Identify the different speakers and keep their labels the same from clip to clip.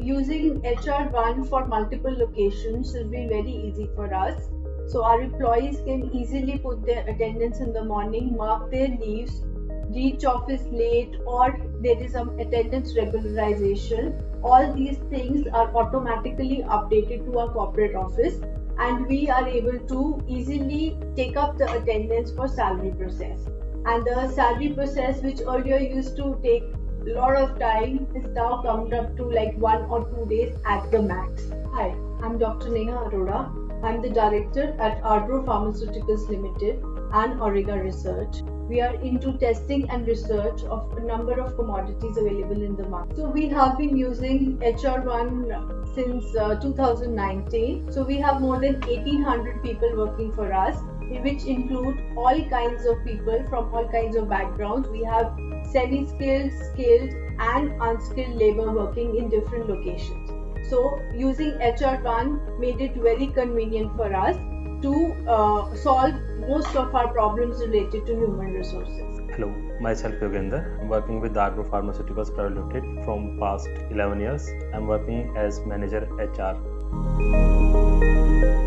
Speaker 1: Using HR1 for multiple locations has been very easy for us. So our employees can easily put their attendance in the morning, mark their leaves, reach office late, or there is some attendance regularization. All these things are automatically updated to our corporate office, and we are able to easily take up the attendance for salary process. And the salary process, which earlier used to take a lot of time, is now come up to like 1 or 2 days at the max. Hi, I'm Dr. Neha Arora. I'm the director at Arbor Pharmaceuticals Limited and Auriga Research. We are into testing and research of a number of commodities available in the market. So we have been using HR1 since 2019. So we have more than 1800 people working for us, which include all kinds of people from all kinds of backgrounds. We have semi-skilled, skilled and unskilled labor working in different locations. So using HR1 made it very convenient for us to solve most of our problems related to human resources.
Speaker 2: Hello, myself Yogendra. I'm working with Arbor Pharmaceuticals Private Limited from past 11 years. I'm working as manager HR.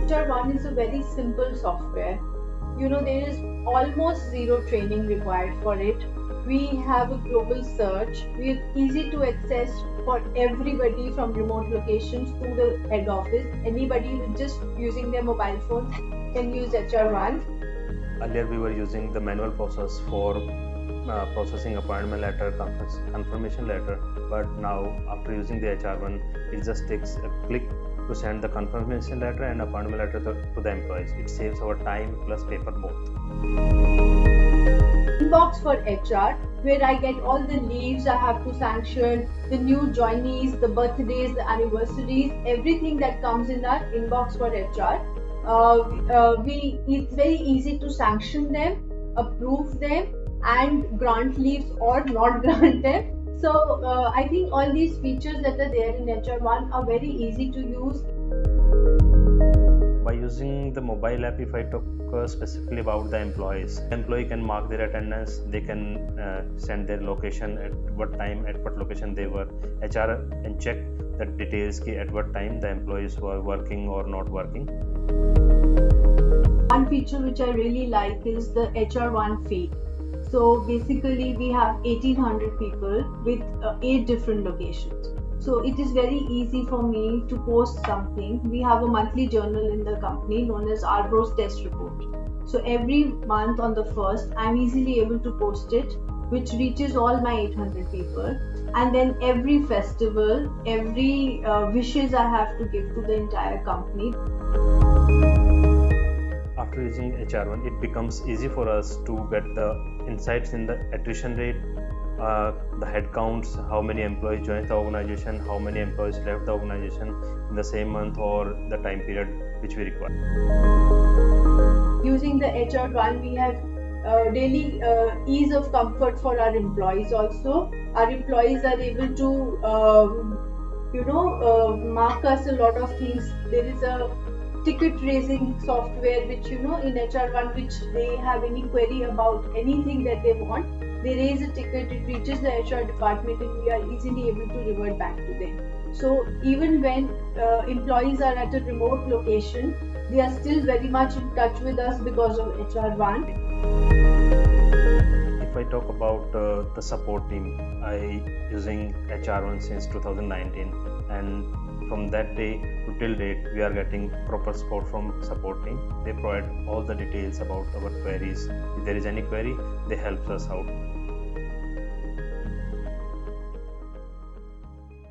Speaker 1: HR1 is a very simple software. There is almost zero training required for it. We have a global search. We are easy to access for everybody from remote locations to the head office. Anybody with just using their mobile phone can use HR1.
Speaker 2: Earlier we were using the manual process for processing appointment letter, confirmation letter, but now after using the HR1, it just takes a click to send the confirmation letter and appointment letter to the employees. It saves our time plus paper both.
Speaker 1: Inbox for HR, where I get all the leaves I have to sanction, the new joinees, the birthdays, the anniversaries, everything that comes in our inbox for HR. It's very easy to sanction them, approve them, and grant leaves or not grant them. So I think all these features that are there in HR1 are very easy to use.
Speaker 2: By using the mobile app, if I talk specifically about the employees, the employee can mark their attendance, they can send their location, at what time, at what location they were. HR can check the details at what time the employees were working or not working.
Speaker 1: One feature which I really like is the HR1 feed. So basically we have 1800 people with 8 different locations. So it is very easy for me to post something. We have a monthly journal in the company known as Arbor's Test Report. So every month on the 1st, I'm easily able to post it, which reaches all my 800 people. And then every festival, every wishes I have to give to the entire company.
Speaker 2: After using HR1, it becomes easy for us to get the insights in the attrition rate, the head counts, how many employees joined the organization, how many employees left the organization in the same month or the time period which we require. Using the HR1, we have daily ease of comfort for our employees also. Our employees are able to mark us a lot of things. There is a ticket raising software which in HR1, which they have any query about anything that they want, they raise a ticket, it reaches the HR department and we are easily able to revert back to them. So even when employees are at a remote location, they are still very much in touch with us because of HR1. If I talk about the support team, I using HR1 since 2019, and from that day to till date, we are getting proper support from support team. They provide all the details about our queries. If there is any query, they help us out.